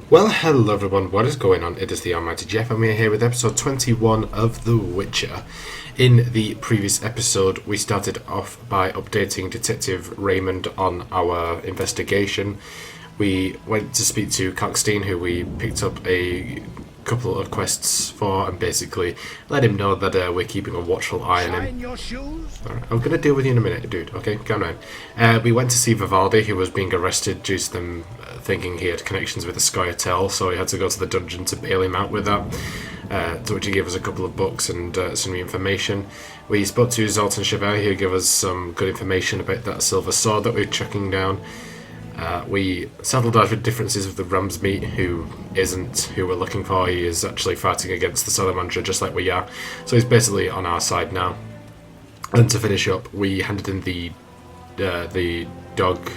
Well, hello everyone, what is going on? It is the Almighty Geoff, and we are here with episode 21 of The Witcher. In the previous episode, we started off by updating Detective Raymond on our investigation. We went to speak to Kalkstein, who we picked up a couple of quests for, and basically let him know that we're keeping a watchful eye on him. Your shoes? Alright, I'm going to deal with you in a minute, dude. Okay, calm down. We went to see Vivaldi, who was being arrested due to them thinking he had connections with the Scoia'tael, so he had to go to the dungeon to bail him out with that. To which he gave us a couple of books and some new information. We spoke to Zoltan Chabert, who gave us some good information about that silver sword that we're tracking down. We settled out with differences with the Ramsmeat, who isn't who we're looking for. He is actually fighting against the Salamandra just like we are, so he's basically on our side now. And to finish up, we handed in the dog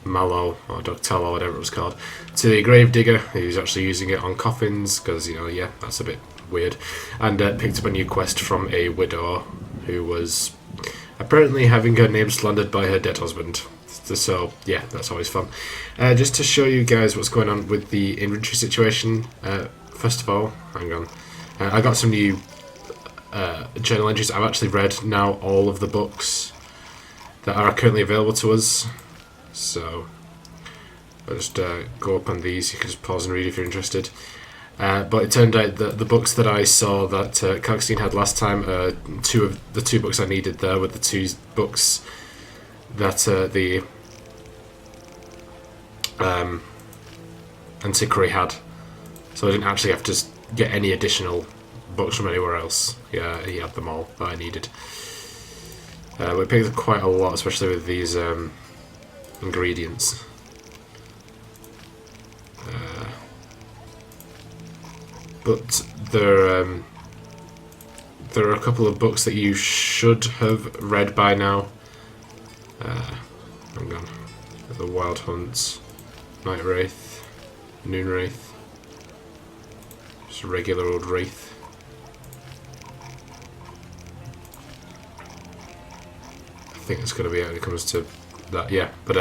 mallow, or dog tallow, whatever it was called, to the Gravedigger, who's actually using it on coffins, because, yeah, that's a bit weird, and picked up a new quest from a widow who was apparently having her name slandered by her dead husband. So, yeah, that's always fun. Just to show you guys what's going on with the inventory situation, first of all, hang on, I got some new journal entries. I've actually read now all of the books that are currently available to us, so I'll just go up on these. You can just pause and read if you're interested. But it turned out that the books that I saw that Kalkstein had last time, the two books I needed there were the two books that the antiquary had, so I didn't actually have to get any additional books from anywhere else. Yeah, he had them all that I needed. We picked up quite a lot, especially with these ingredients. But there are a couple of books that you should have read by now. Hang on. The Wild Hunts, Night Wraith, Noon Wraith, just a regular old Wraith. I think it's going to be out when it comes to that, yeah, but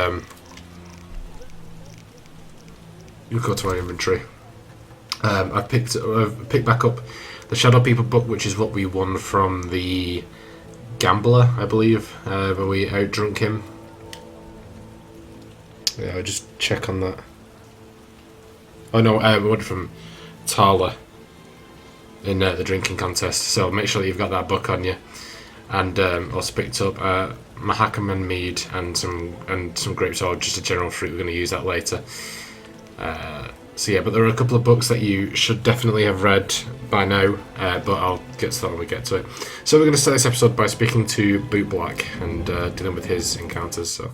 you go to my inventory. I've picked back up the Shadow People book, which is what we won from the Gambler, I believe, where we outdrunk him. Yeah, I'll just check on that. Oh no, we won from Tala in the drinking contest, so make sure that you've got that book on you. And also picked up Mahakaman Mead and some grapes, or just a general fruit. We're going to use that later. So yeah, but there are a couple of books that you should definitely have read by now, but I'll get to that when we get to it. So we're going to start this episode by speaking to Boot Black and dealing with his encounters. So,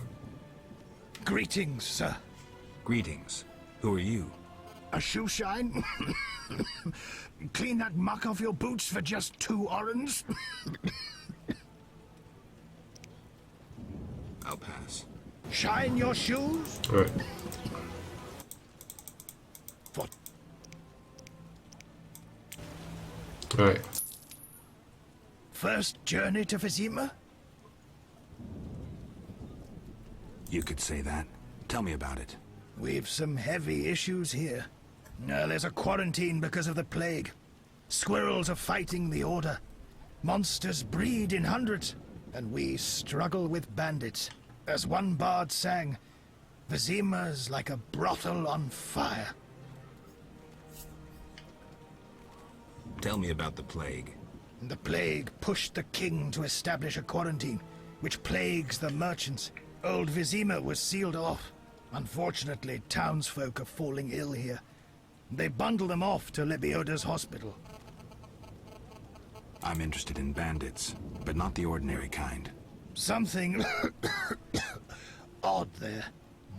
Greetings, sir. Greetings. Who are you? A shoe shine? Clean that muck off your boots for just 2 orens? I'll pass. Shine your shoes? all right. What? All right. First journey to Vizima? You could say that. Tell me about it. We've some heavy issues here. There's a quarantine because of the plague. Squirrels are fighting the Order. Monsters breed in hundreds, and we struggle with bandits. As one bard sang, Vizima's like a brothel on fire. Tell me about the plague. The plague pushed the king to establish a quarantine, which plagues the merchants. Old Vizima was sealed off. Unfortunately, townsfolk are falling ill here. They bundle them off to Lebioda's hospital. I'm interested in bandits, but not the ordinary kind. Something odd there.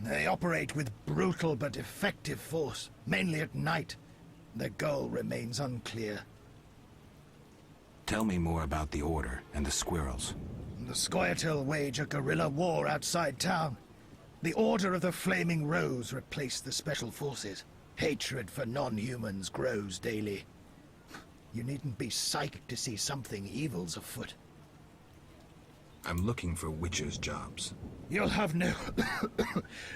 They operate with brutal but effective force, mainly at night. Their goal remains unclear. Tell me more about the Order and the squirrels. The Scoia'tael wage a guerrilla war outside town. The Order of the Flaming Rose replaced the Special Forces. Hatred for non-humans grows daily. You needn't be psyched to see something evil's afoot. I'm looking for witchers' jobs. You'll have no...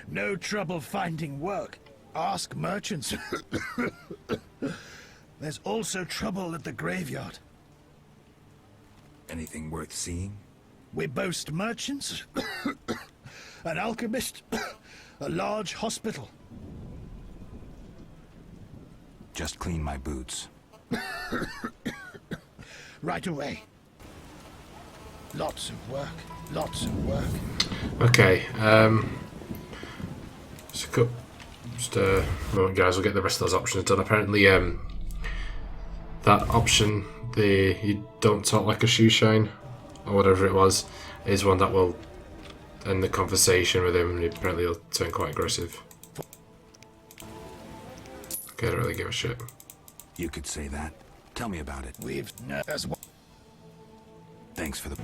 no trouble finding work. Ask merchants. There's also trouble at the graveyard. Anything worth seeing? We boast merchants, an alchemist, a large hospital. Just clean my boots. Right away. Lots of work, lots of work. Okay, just a moment, guys. We'll get the rest of those options done. Apparently, that option, the you don't talk like a shoe shine, or whatever it was, is one that will end the conversation with him, and apparently he'll turn quite aggressive. Okay, I don't really give a shit. You could say that. Tell me about it. We've as well. Thanks for the...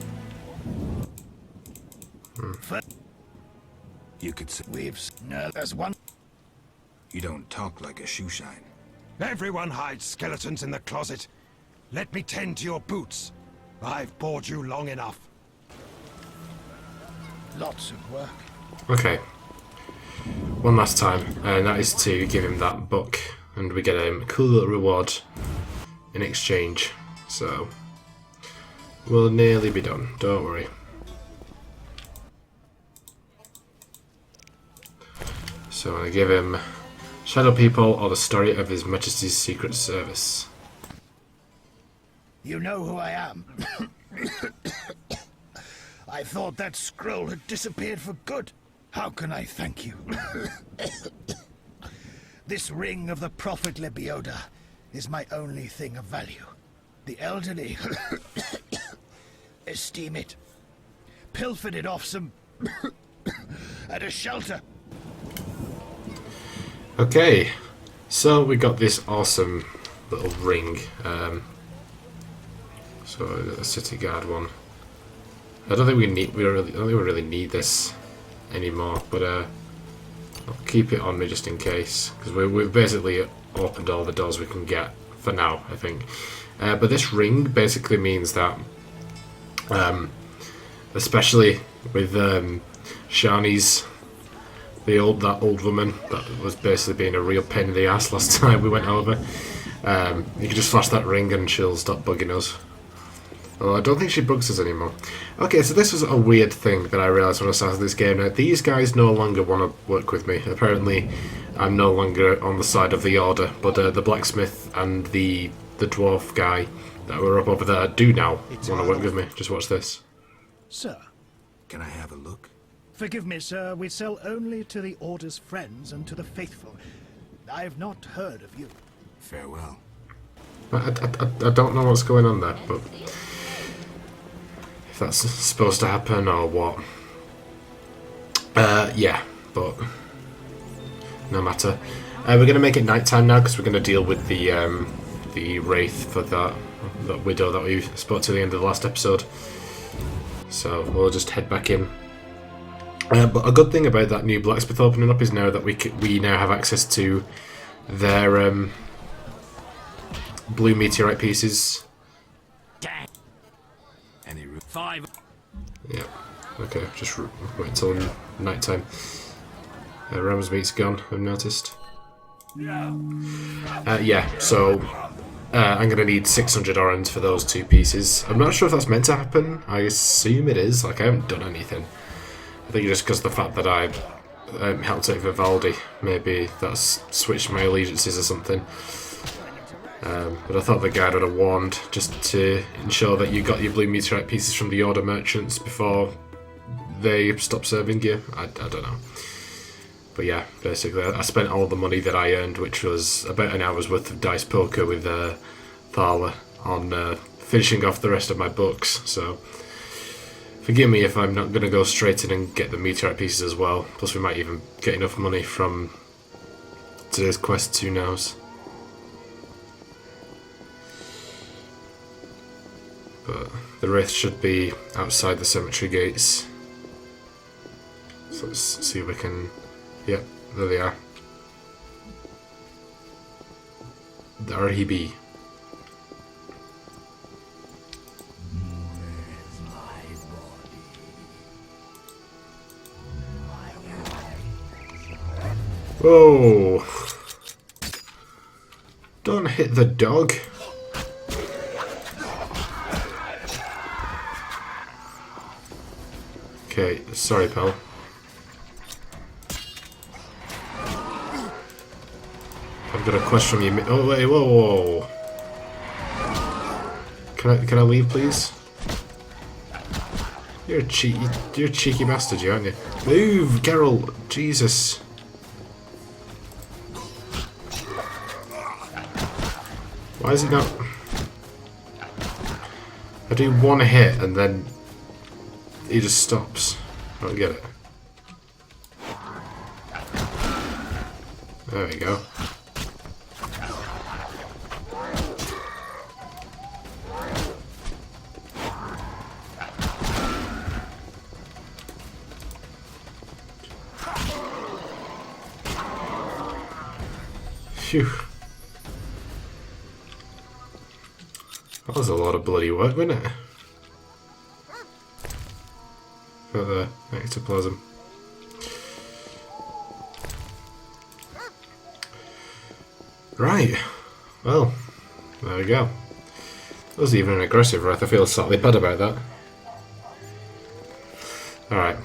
You could say... We've as one. You don't talk like a shoe shine. Everyone hides skeletons in the closet. Let me tend to your boots. I've bored you long enough. Lots of work. Okay. One last time, and that is to give him that book, and we get a cool little reward in exchange. So, we'll nearly be done, don't worry. So I'm going to give him Shadow People or the Story of His Majesty's Secret Service. You know who I am. I thought that scroll had disappeared for good. How can I thank you? This ring of the prophet Lebioda is my only thing of value. The elderly esteem it. Pilfered it off some at a shelter. Okay, so we got this awesome little ring. So a city guard one. I don't think I don't think we really need this anymore, but I'll keep it on me just in case, because we've basically opened all the doors we can get for now, I think. But this ring basically means that, especially with Shani's, that old woman that was basically being a real pain in the ass last time we went over, you can just flash that ring and she'll stop bugging us. Well, I don't think she bugs us anymore. Okay, so this was a weird thing that I realised when I started this game. Now, these guys no longer want to work with me. Apparently, I'm no longer on the side of the Order, but the Blacksmith and the dwarf guy that were up over there do now want to work with me. Just watch this. Sir. Can I have a look? Forgive me, sir. We sell only to the Order's friends and to the faithful. I have not heard of you. Farewell. I don't know what's going on there, but if that's supposed to happen or what. Yeah, but no matter. We're going to make it nighttime now because we're going to deal with the wraith for that widow that we spoke to at the end of the last episode. So we'll just head back in. But a good thing about that new blacksmith opening up is now that we now have access to their blue meteorite pieces. Any room? 5. Yeah. Okay. Just wait until night time. Ram's meat's gone. I've noticed. Yeah. So I'm gonna need 600 orange for those 2 pieces. I'm not sure if that's meant to happen. I assume it is. Like I haven't done anything. I think just because of the fact that I helped out Vivaldi, maybe that's switched my allegiances or something. But I thought the guide would have warned just to ensure that you got your blue meteorite pieces from the Order merchants before they stop serving you. I don't know. But yeah, basically I spent all the money that I earned, which was about an hour's worth of dice poker with Thala, on finishing off the rest of my books. So forgive me if I'm not going to go straight in and get the meteorite pieces as well. Plus we might even get enough money from today's quest, who knows. But the wraith should be outside the cemetery gates. So let's see if we can... Yep, there they are. There he be. Whoa! Don't hit the dog. Okay, sorry, pal. I've got a question from you. Oh wait, whoa, whoa. Can I leave, please? You're a cheeky bastard, you aren't you? Move, Geralt! Jesus. Why is he not? I do one hit and then he just stops. I don't get it. There we go. Phew. That was a lot of bloody work, wasn't it? For the ectoplasm. Right. Well, there we go. That was even an aggressive wrath. I feel slightly bad about that. Alright.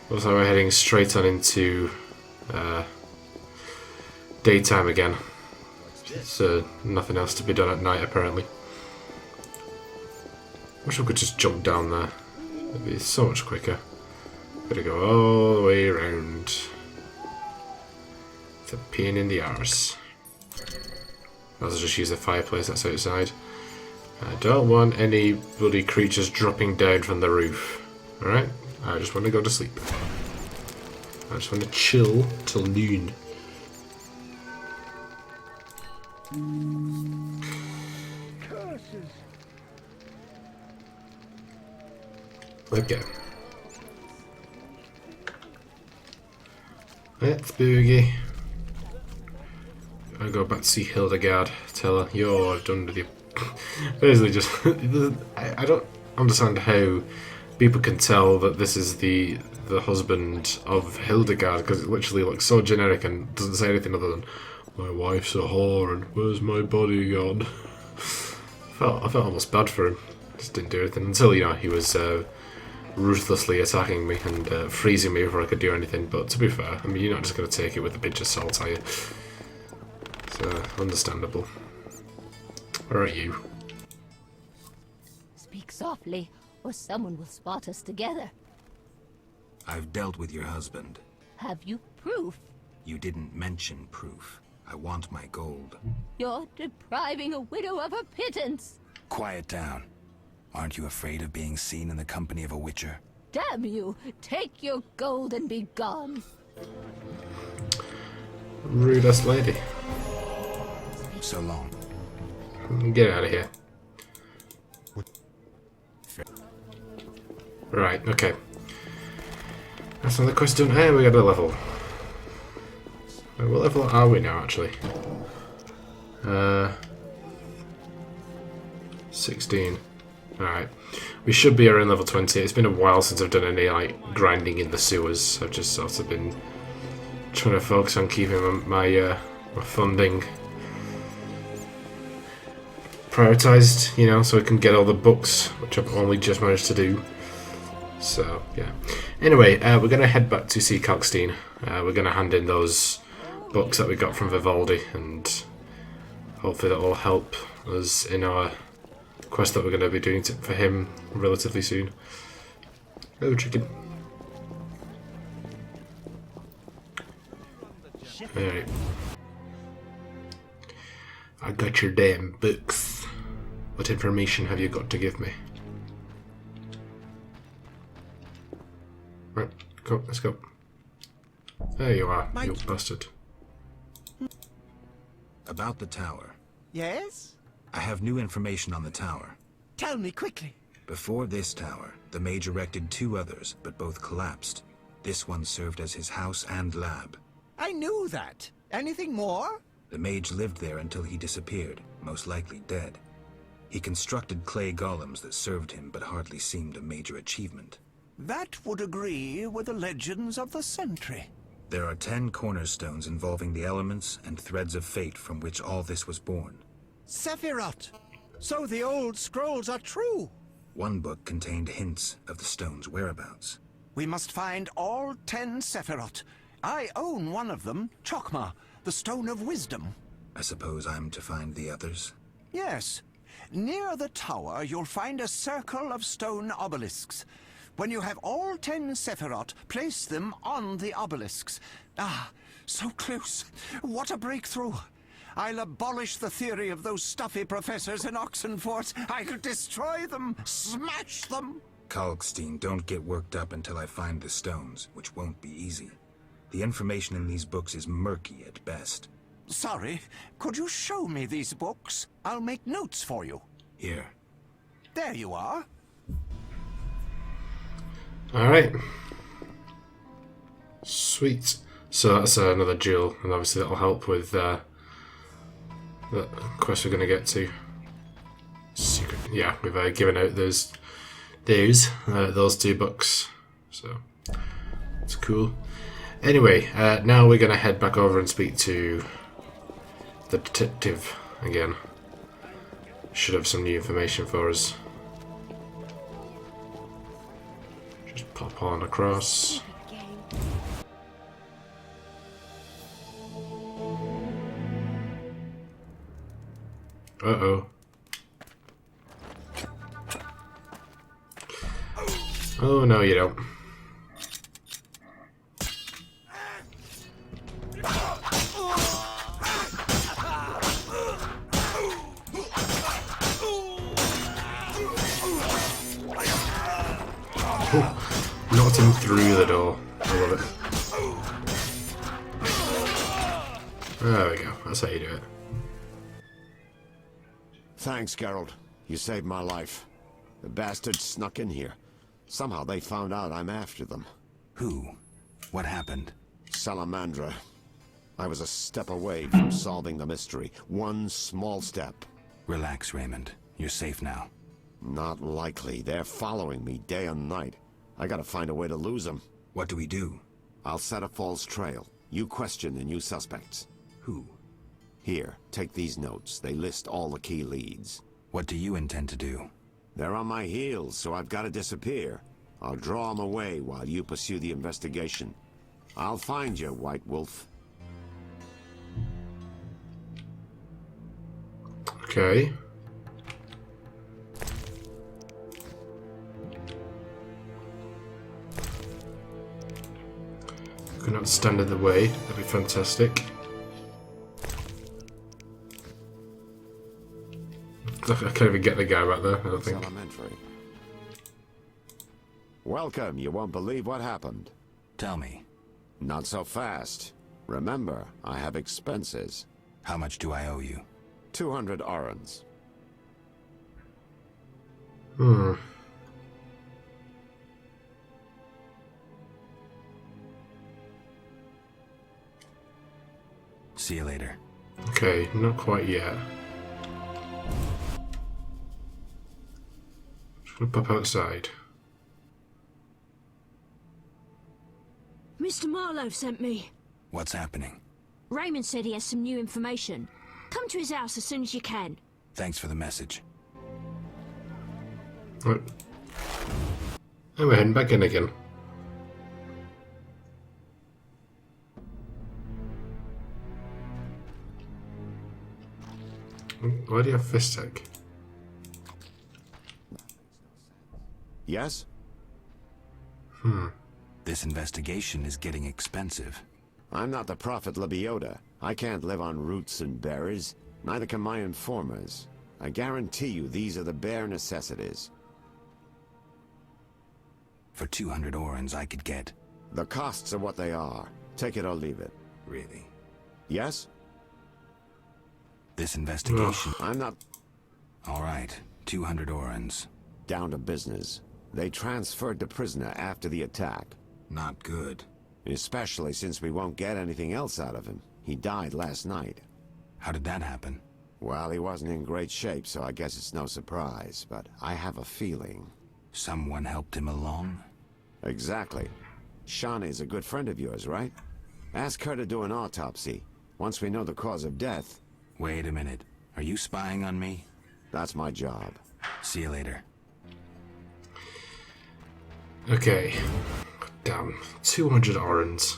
Looks like we're heading straight on into daytime again. So nothing else to be done at night, apparently. Wish I could just jump down there. It'd be so much quicker. Gotta go all the way around. It's a pain in the arse. I'll just use the fireplace that's outside. I don't want any bloody creatures dropping down from the roof. Alright? I just want to go to sleep. I just want to chill till noon. Curses. Okay. Let's boogie. I go back to see Hildegard. Tell her you're done with your. Basically, just I don't understand how people can tell that this is the husband of Hildegard, because it literally looks so generic and doesn't say anything other than my wife's a whore and where's my body gone. I felt almost bad for him. Just didn't do anything until, you know, he was ruthlessly attacking me and freezing me before I could do anything. But to be fair, I mean, you're not just going to take it with a pinch of salt, are you? So, understandable. Where are you? Speak softly, or someone will spot us together. I've dealt with your husband. Have you proof? You didn't mention proof. I want my gold. You're depriving a widow of her pittance. Quiet down. Aren't you afraid of being seen in the company of a witcher? Damn you! Take your gold and be gone. Rudest lady. So long. Get out of here. Right, okay. That's another quest done. Hey, we got a level. What level are we now, actually? 16. Alright. We should be around level 20. It's been a while since I've done any, like, grinding in the sewers. I've just sort of been trying to focus on keeping my funding prioritised, you know, so I can get all the books, which I've only just managed to do. So, yeah. Anyway, we're going to head back to see Kalkstein. We're going to hand in those books that we got from Vivaldi, and hopefully that will help us in our quest that we're going to be doing for him relatively soon. Oh, chicken. Alright. I got your damn books. What information have you got to give me? Right, go, let's go. There you are, you bastard. About the tower. Yes? I have new information on the tower. Tell me quickly. Before this tower, the mage erected 2 others, but both collapsed. This one served as his house and lab. I knew that. Anything more? The mage lived there until he disappeared, most likely dead. He constructed clay golems that served him, but hardly seemed a major achievement. That would agree with the legends of the Sentry. There are 10 cornerstones involving the elements and threads of fate from which all this was born. Sephiroth! So the old scrolls are true! One book contained hints of the stone's whereabouts. We must find all 10 Sephiroth. I own one of them, Chokmah, the Stone of Wisdom. I suppose I'm to find the others? Yes. Near the tower, you'll find a circle of stone obelisks. When you have all 10 Sephiroth, place them on the obelisks. Ah, so close. What a breakthrough. I'll abolish the theory of those stuffy professors in Oxenfort. I'll destroy them, smash them. Kalkstein, don't get worked up until I find the stones, which won't be easy. The information in these books is murky at best. Sorry, could you show me these books? I'll make notes for you. Here. There you are. Alright. Sweet. So that's another jewel, and obviously that'll help with the quest we're going to get to. Secret. Yeah, we've given out those 2 books. So, it's cool. Anyway, now we're going to head back over and speak to the detective again. Should have some new information for us. Just pop on across. Uh-oh. Oh, no you don't. Knocked him through the door. I love it. There we go. That's how you do it. Thanks, Geralt. You saved my life. The bastards snuck in here. Somehow they found out I'm after them. Who? What happened? Salamandra. I was a step away from solving the mystery. One small step. Relax, Raymond. You're safe now. Not likely. They're following me day and night. I gotta find a way to lose them. What do we do? I'll set a false trail. You question the new suspects. Who? Here, take these notes. They list all the key leads. What do you intend to do? They're on my heels, so I've got to disappear. I'll draw them away while you pursue the investigation. I'll find you, White Wolf. Okay. Could not stand in the way. That'd be fantastic. I can't even get the guy back there, I don't think. Elementary. Welcome. You won't believe what happened. Tell me. Not so fast. Remember, I have expenses. How much do I owe you? 200 orens. See you later. Okay, not quite yet. Just gonna pop outside. Mr. Marlowe sent me. What's happening? Raymond said he has some new information. Come to his house as soon as you can. Thanks for the message. Right. And we're heading back in again. Why do you have fist tech? Yes? This investigation is getting expensive. I'm not the Prophet Lebiota. I can't live on roots and berries. Neither can my informers. I guarantee you these are the bare necessities. For 200 orens, I could get... The costs are what they are. Take it or leave it. Really? Yes? This investigation... I'm not All right, 200 orens. down to business. They transferred the prisoner after the attack. Not good. Especially since we won't get anything else out of him. He died last night. How did that happen? Well, he wasn't in great shape, so I guess it's no surprise. But I have a feeling. Someone helped him along? Exactly. Shani's a good friend of yours, right? Ask her to do an autopsy. Once we know the cause of death... Wait a minute. Are you spying on me? That's my job. See you later. Okay. Damn. 200 orans.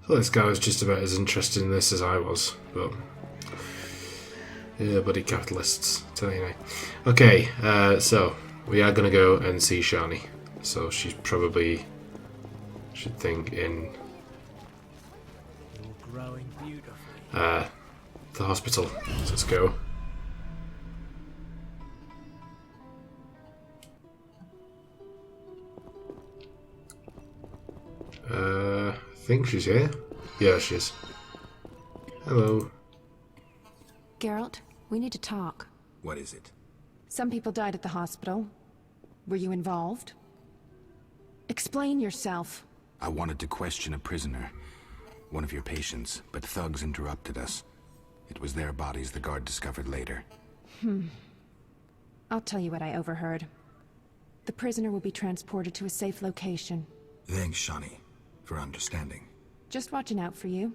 I thought this guy was just about as interested in this as I was, but... yeah, buddy capitalists. Tell you now. Okay, so we are going to go and see Shani. So she's probably... should think in... growing beautifully. The hospital. So let's go. I think she's here. Yeah, she is. Hello. Geralt, we need to talk. What is it? Some people died at the hospital. Were you involved? Explain yourself. I wanted to question a prisoner. One of your patients, but thugs interrupted us. It was their bodies the guard discovered later. I'll tell you what I overheard. The prisoner will be transported to a safe location. Thanks, Shani, for understanding. Just watching out for you.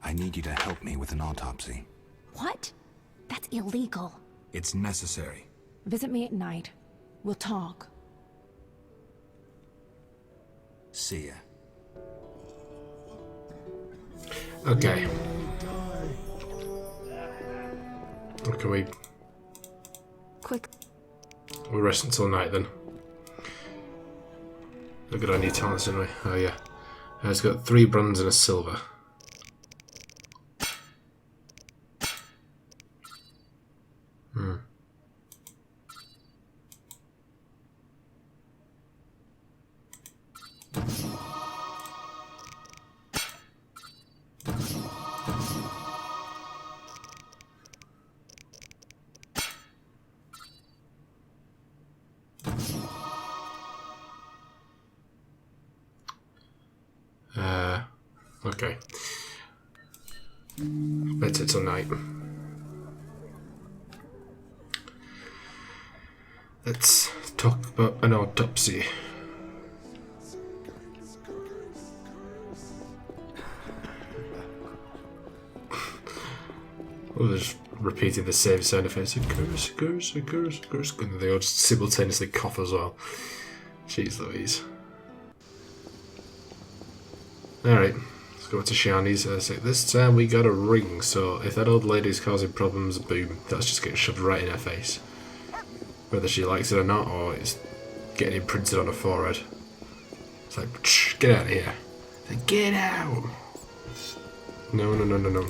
I need you to help me with an autopsy. What? That's illegal. It's necessary. Visit me at night. We'll talk. See ya. Okay. Can we... Quick. we'll rest until night then. Look at our new talents, didn't we? Oh yeah. It's got 3 bronze and a silver. Okay. Better till night. Let's talk about an autopsy. Oh, they're just repeating the same sound effects. A curse, a curse, a curse, a curse. And they all just simultaneously cough as well. Jeez Louise. Alright, let's go to Shani's. This time we got a ring, so if that old lady's causing problems, boom, that's just getting shoved right in her face. Whether she likes it or not, or it's getting imprinted on her forehead. It's like, get out of here. It's like, get out! No, no, no, no, no.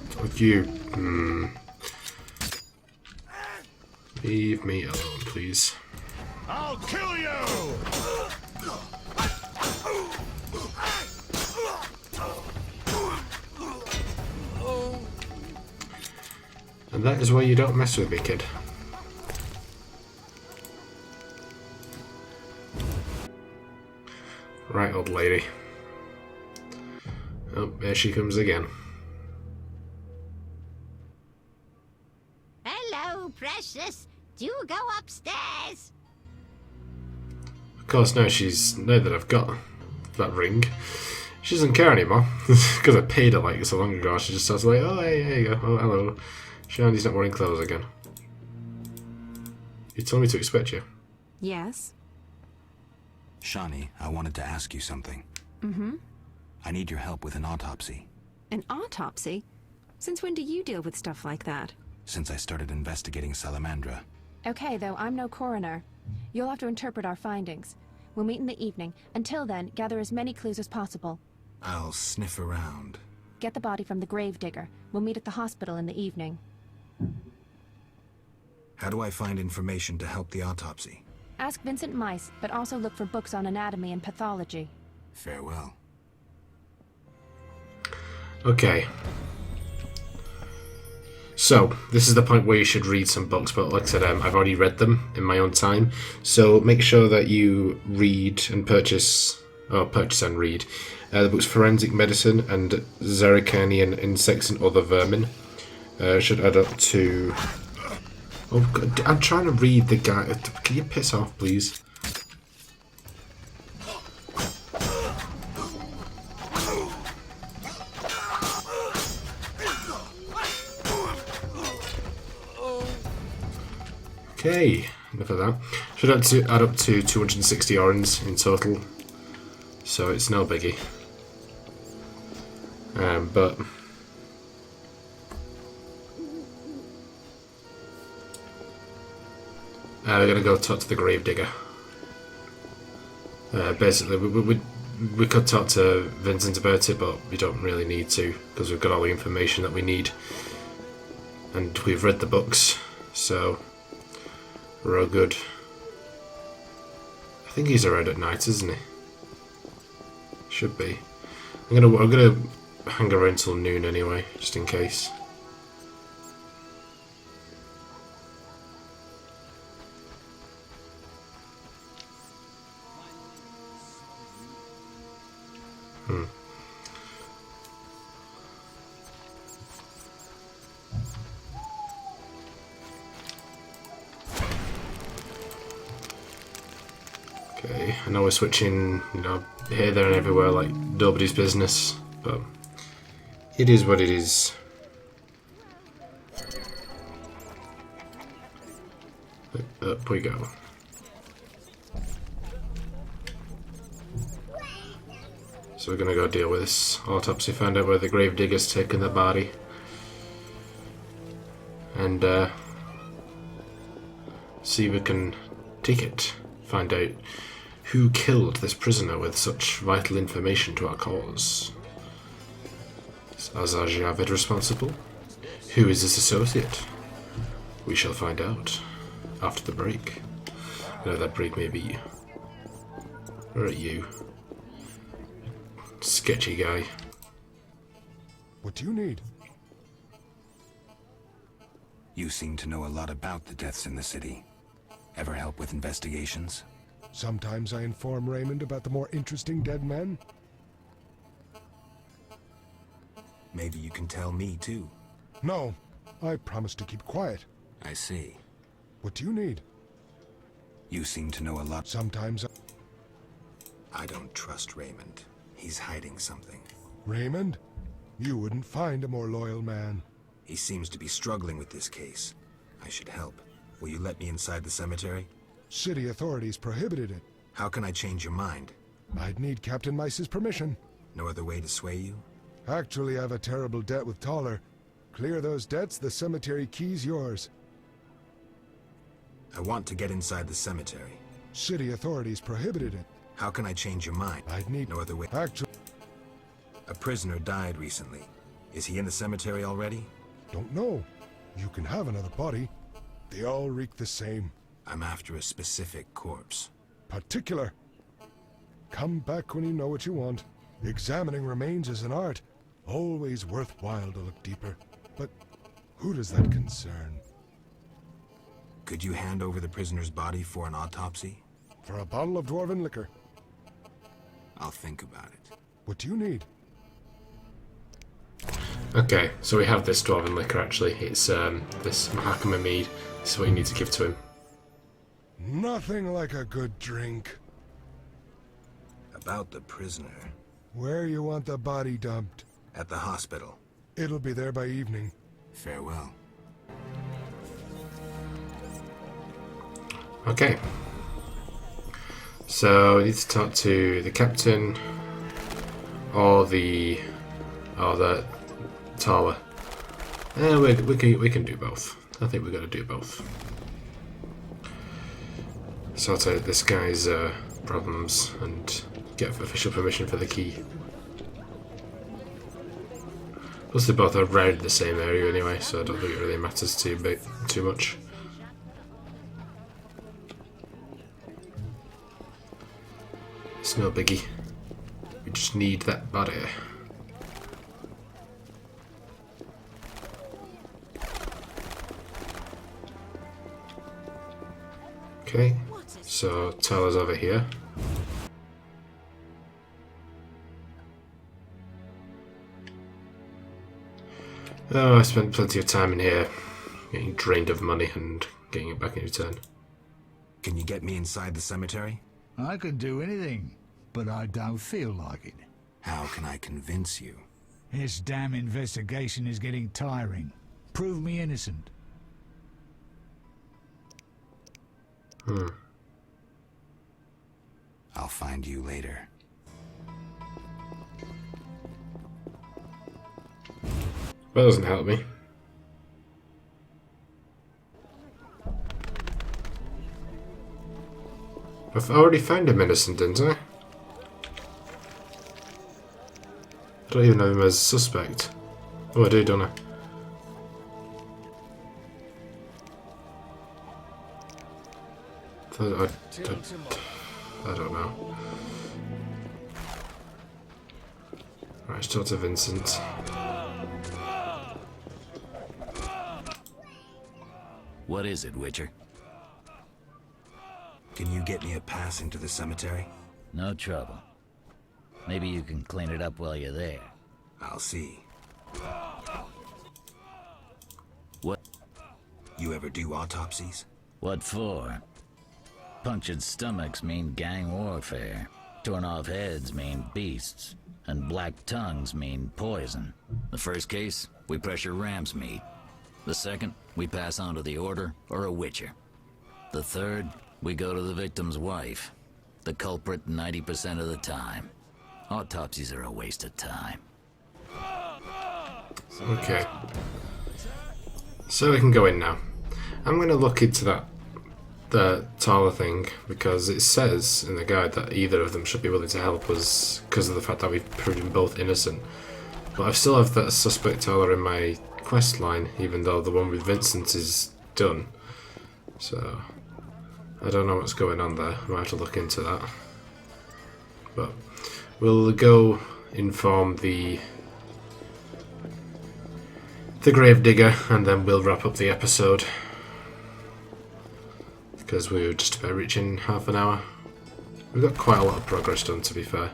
Fuck you. Leave me alone, please. I'll kill you! And that is why you don't mess with me, kid. Right, old lady. Oh, there she comes again. Hello, precious. Do go upstairs. Of course, now that I've got that ring, she doesn't care anymore. Because I paid her like so long ago, she just starts like, oh, hey, there you go. Oh, hello. Shani's not wearing clothes again. You told me to expect you. Yes? Shani, I wanted to ask you something. I need your help with an autopsy. An autopsy? Since when do you deal with stuff like that? Since I started investigating Salamandra. Okay, though, I'm no coroner. You'll have to interpret our findings. We'll meet in the evening. Until then, gather as many clues as possible. I'll sniff around. Get the body from the Gravedigger. We'll meet at the hospital in the evening. How do I find information to help the autopsy? Ask Vincent Mice, but also look for books on anatomy and pathology. Farewell. Okay. So, this is the point where you should read some books, but like I said, I've already read them in my own time. So make sure that you read and purchase and read the books Forensic Medicine and Zerrikanian Insects and Other Vermin. Should add up to... Oh, God, I'm trying to read the guy. Can you piss off, please? Okay, enough of that. Should add up to 260 orens in total, so it's no biggie. But we're gonna go talk to the Gravedigger. Basically, we could talk to Vincent about it, but we don't really need to because we've got all the information that we need, and we've read the books, so we're all good. I think he's around at night, isn't he? Should be. I'm gonna hang around till noon anyway, just in case. Okay, I know we're switching, here, there and everywhere like nobody's business, but it is what it is. Up we go. So we're gonna go deal with this autopsy, find out where the Gravedigger's taken the body, and see if we can take it, find out who killed this prisoner with such vital information to our cause. Is Javid responsible? Who is his associate? We shall find out after the break. That break may be. Where are you? Sketchy guy. What do you need? You seem to know a lot about the deaths in the city. Ever help with investigations? Sometimes I inform Raymond about the more interesting dead men. Maybe you can tell me too. No, I promise to keep quiet. I see. What do you need? You seem to know a lot. Sometimes I don't trust Raymond. He's hiding something. Raymond? You wouldn't find a more loyal man. He seems to be struggling with this case. I should help. Will you let me inside the cemetery? City authorities prohibited it. How can I change your mind? I'd need Captain Mice's permission. No other way to sway you? Actually, I have a terrible debt with Toller. Clear those debts, the cemetery key's yours. I want to get inside the cemetery. City authorities prohibited it. How can I change your mind? I'd need no other way. Actually, a prisoner died recently. Is he in the cemetery already? Don't know. You can have another body. They all reek the same. I'm after a specific corpse. Particular. Come back when you know what you want. Examining remains is an art. Always worthwhile to look deeper. But who does that concern? Could you hand over the prisoner's body for an autopsy? For a bottle of dwarven liquor. I'll think about it. What do you need? Okay, so we have this dwarven liquor actually. It's this Mahakama mead. This is what you need to give to him. Nothing like a good drink. About the prisoner. Where you want the body dumped? At the hospital. It'll be there by evening. Farewell. Okay. So we need to talk to the captain or the tower. We can do both. I think we're gonna do both. Sort out this guy's problems and get official permission for the key. Plus they both are around the same area anyway, so I don't think it really matters too much. It's no biggie. We just need that body. Okay, so Tyler's over here. Oh, I spent plenty of time in here getting drained of money and getting it back in return. Can you get me inside the cemetery? I can do anything, but I don't feel like it. How can I convince you? This damn investigation is getting tiring. Prove me innocent. I'll find you later. That doesn't help me. I've already found him innocent, didn't I? I don't even know him as a suspect. Oh, I do, don't I? I don't know. Right, let's talk to Vincent. What is it, Witcher? Can you get me a pass into the cemetery? No trouble. Maybe you can clean it up while you're there. I'll see. What? You ever do autopsies? What for? Punctured stomachs mean gang warfare. Torn off heads mean beasts. And black tongues mean poison. The first case, we pressure ram's meat. The second, we pass on to the Order or a Witcher. The third, we go to the victim's wife. The culprit 90% of the time. Autopsies are a waste of time. Okay. So we can go in now. I'm going to look into the Tala thing, because it says in the guide that either of them should be willing to help us because of the fact that we've proved them both innocent. But I still have that suspect Tala in my quest line, even though the one with Vincent is done. So I don't know what's going on there. I might have to look into that. But we'll go inform the Gravedigger, and then we'll wrap up the episode, because we were just about reaching half an hour. We've got quite a lot of progress done, to be fair.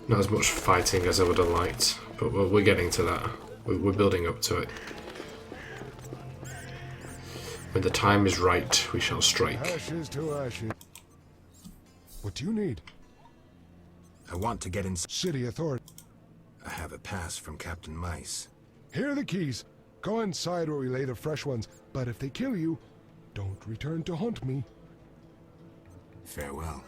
Not as much fighting as I would have liked, but we're getting to that. We're building up to it. When the time is right, we shall strike. Ashes to ashes. What do you need? I want to get in. City authority. I have a pass from Captain Mice. Here are the keys. Go inside where we lay the fresh ones, but if they kill you, don't return to hunt me. Farewell.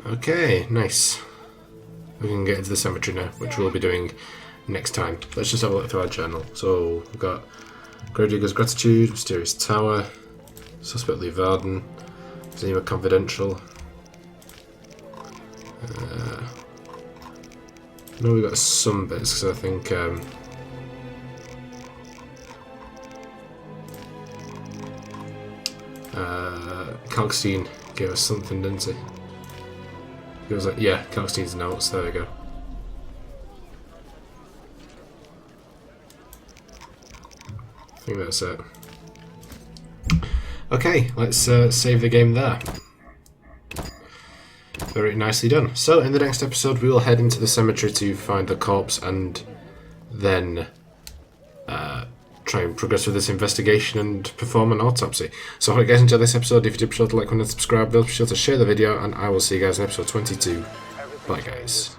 Okay, nice. We can get into the cemetery now, which we'll be doing next time. Let's just have a look through our journal. So we've got Gravedigger's Gratitude, Mysterious Tower, Suspect Lee Varden, Zima Confidential. I know we got some bits, because I think Kalkstein gave us something, didn't he? He was like, yeah, Kalkstein's notes, there we go. I think that's it. Okay, let's save the game there. Very nicely done. So, in the next episode, we will head into the cemetery to find the corpse and then try and progress with this investigation and perform an autopsy. So, I hope you guys enjoyed this episode. If you did, be sure to like, comment, and subscribe. Be sure to share the video, and I will see you guys in episode 22. Bye, guys.